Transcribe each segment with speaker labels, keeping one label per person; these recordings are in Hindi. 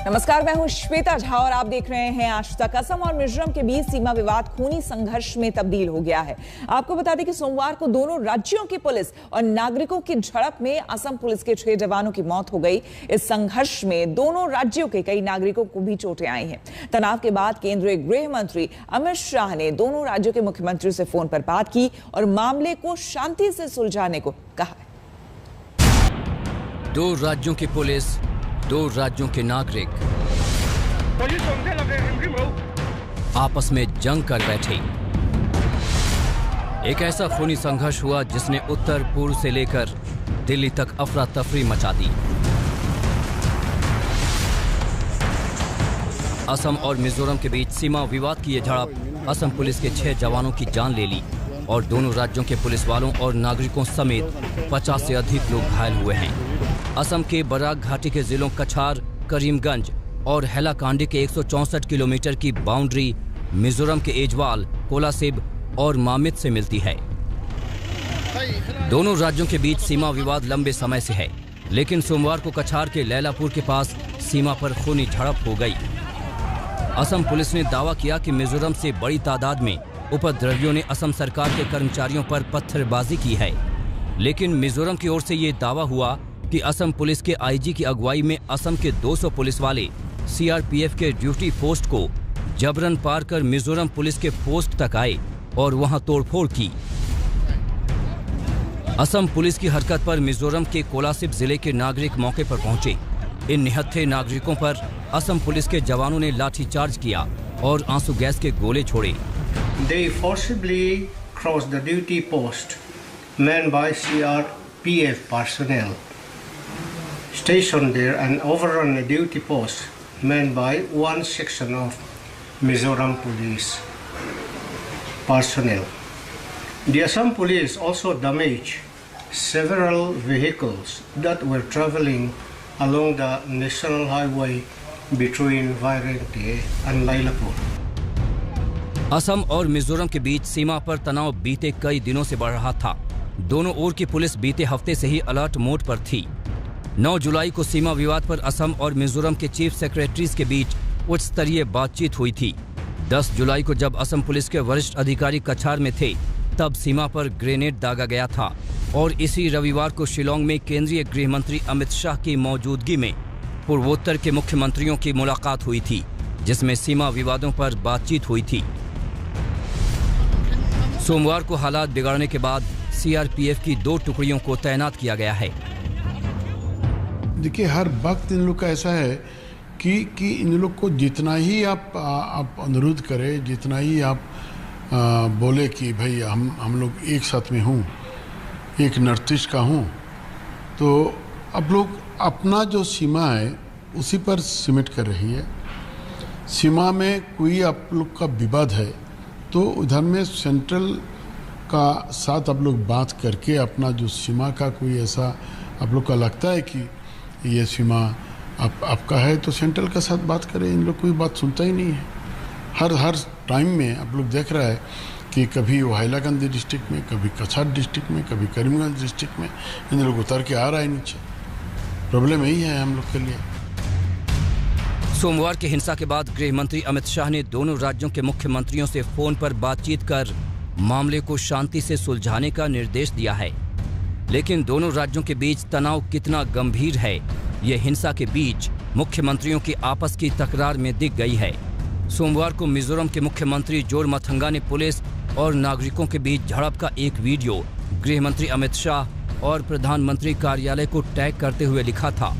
Speaker 1: नमस्कार, मैं हूं श्वेता झा और आप देख रहे हैं आज तक। असम और मिजोरम के बीच सीमा विवाद खूनी संघर्ष में तब्दील हो गया है। आपको बता दें कि सोमवार को दोनों राज्यों की पुलिस और नागरिकों की झड़प में असम पुलिस के 6 जवानों की मौत हो गई। इस संघर्ष में दोनों राज्यों के कई नागरिकों को भी चोटें आई हैं। तनाव के बाद केंद्रीय गृह मंत्री अमित शाह ने दोनों राज्यों के मुख्यमंत्रियों से फोन पर बात की और मामले को शांति से सुलझाने को कहा।
Speaker 2: दो राज्यों की पुलिस, दो राज्यों के नागरिक आपस में जंग कर बैठे। एक ऐसा खूनी संघर्ष हुआ जिसने उत्तर पूर्व से लेकर दिल्ली तक अफरा तफरी मचा दी। असम और मिजोरम के बीच सीमा विवाद की यह झड़प असम पुलिस के 6 जवानों की जान ले ली और दोनों राज्यों के पुलिस वालों और नागरिकों समेत 50 से अधिक लोग घायल हुए हैं। असम के बराक घाटी के जिलों कछार, करीमगंज और हैलाकांडी के 164 किलोमीटर की बाउंड्री मिजोरम के एजवाल, कोलासिब और मामित से मिलती है। दोनों राज्यों के बीच सीमा विवाद लंबे समय से है, लेकिन सोमवार को कछार के लैलापुर के पास सीमा पर खूनी झड़प हो गई। असम पुलिस ने दावा किया कि मिजोरम से बड़ी तादाद में उपद्रवियों ने असम सरकार के कर्मचारियों पर पत्थरबाजी की है, लेकिन मिजोरम की ओर से ये दावा हुआ कि असम पुलिस के आईजी की अगुवाई में असम के 200 पुलिस वाले सीआरपीएफ के ड्यूटी पोस्ट को जबरन पार कर मिजोरम पुलिस के पोस्ट तक आए और वहां तोड़फोड़ की। असम पुलिस की हरकत पर मिजोरम के कोलासिब जिले के नागरिक मौके पर पहुंचे। इन निहत्थे नागरिकों पर असम पुलिस के जवानों ने लाठीचार्ज किया और आंसू गैस के गोले छोड़े।
Speaker 3: They forcibly crossed the duty post manned by CRPF personnel stationed there and overrun the duty post manned by one section of Mizoram police personnel. The Assam police also damaged several vehicles that were traveling along the national highway between Vairante and Lailapur.
Speaker 2: Assam और मिजोरम के बीच सीमा पर तनाव बीते कई दिनों से बढ़ रहा था। दोनों ओर की पुलिस बीते हफ्ते से ही अलर्ट मोड पर थी। 9 जुलाई को सीमा विवाद पर असम और मिजोरम के चीफ सेक्रेटरीज के बीच उच्च स्तरीय बातचीत हुई थी। 10 जुलाई को जब असम पुलिस के वरिष्ठ अधिकारी कछार में थे, तब सीमा पर ग्रेनेड दागा गया था और इसी रविवार को शिलोंग में केंद्रीय गृह मंत्री अमित शाह की मौजूदगी में पूर्वोत्तर के मुख्यमंत्रियों की मुलाकात हुई थी, जिसमें सीमा विवादों पर बातचीत हुई थी। सोमवार को हालात बिगड़ने के बाद सीआरपीएफ की 2 टुकड़ियों को तैनात किया गया है।
Speaker 4: देखिए, हर वक्त इन लोग का ऐसा है कि इन लोग को जितना ही आप अनुरोध करें, जितना ही आप बोले कि भाई हम लोग एक साथ में हूँ, एक नर्तिश का हूँ, तो अब लोग अपना जो सीमा है उसी पर सिमट कर रही है। सीमा में कोई आप लोग का विवाद है तो उधर में सेंट्रल का साथ आप लोग बात करके अपना जो सीमा का कोई ऐसा आप लोग का लगता है कि ये सीमा आपका है तो सेंट्रल के साथ बात करें। इन लोग कोई बात सुनता ही नहीं है। हर टाइम में आप लोग देख रहा है कि कभी वो हैलाकांडी डिस्ट्रिक्ट में, कभी कछार डिस्ट्रिक्ट में, कभी करीमगंज डिस्ट्रिक्ट में इन लोग उतर के आ रहा है नीचे। प्रॉब्लम यही है हम लोग के लिए।
Speaker 2: सोमवार की हिंसा के बाद गृह मंत्री अमित शाह ने दोनों राज्यों के मुख्यमंत्रियों से फोन पर बातचीत कर मामले को शांति से सुलझाने का निर्देश दिया है, लेकिन दोनों राज्यों के बीच तनाव कितना गंभीर है, यह हिंसा के बीच मुख्यमंत्रियों की आपस की तकरार में दिख गई है। सोमवार को मिजोरम के मुख्यमंत्री जोरमथंगा ने पुलिस और नागरिकों के बीच झड़प का एक वीडियो गृह मंत्री अमित शाह और प्रधानमंत्री कार्यालय को टैग करते हुए लिखा था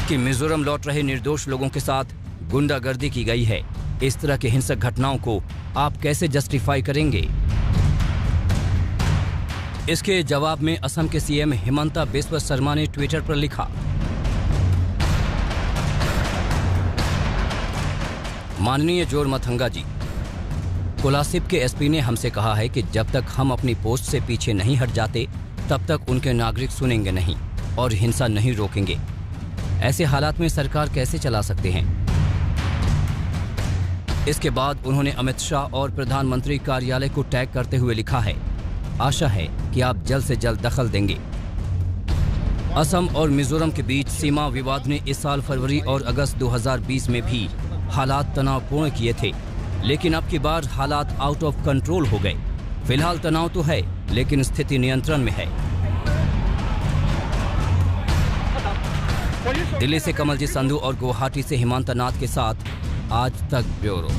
Speaker 2: कि मिजोरम लौट रहे निर्दोष लोगों के साथ गुंडागर्दी की गई है। इस तरह की हिंसक घटनाओं को आप कैसे जस्टिफाई करेंगे? इसके जवाब में असम के सीएम हिमंता बिस्वा शर्मा ने ट्विटर पर लिखा, माननीय जोरमथंगा जी, कोलासिब के एसपी ने हमसे कहा है कि जब तक हम अपनी पोस्ट से पीछे नहीं हट जाते, तब तक उनके नागरिक सुनेंगे नहीं और हिंसा नहीं रोकेंगे। ऐसे हालात में सरकार कैसे चला सकते हैं? इसके बाद उन्होंने अमित शाह और प्रधानमंत्री कार्यालय को टैग करते हुए लिखा है, आशा है कि आप जल्द से जल्द दखल देंगे। असम और मिजोरम के बीच सीमा विवाद ने इस साल फरवरी और अगस्त 2020 में भी हालात तनावपूर्ण किए थे, लेकिन अब की बार हालात आउट ऑफ कंट्रोल हो गए। फिलहाल तनाव तो है, लेकिन स्थिति नियंत्रण में है। दिल्ली से कमलजीत संधू और गुवाहाटी से हिमांता नाथ के साथ आज तक ब्यूरो।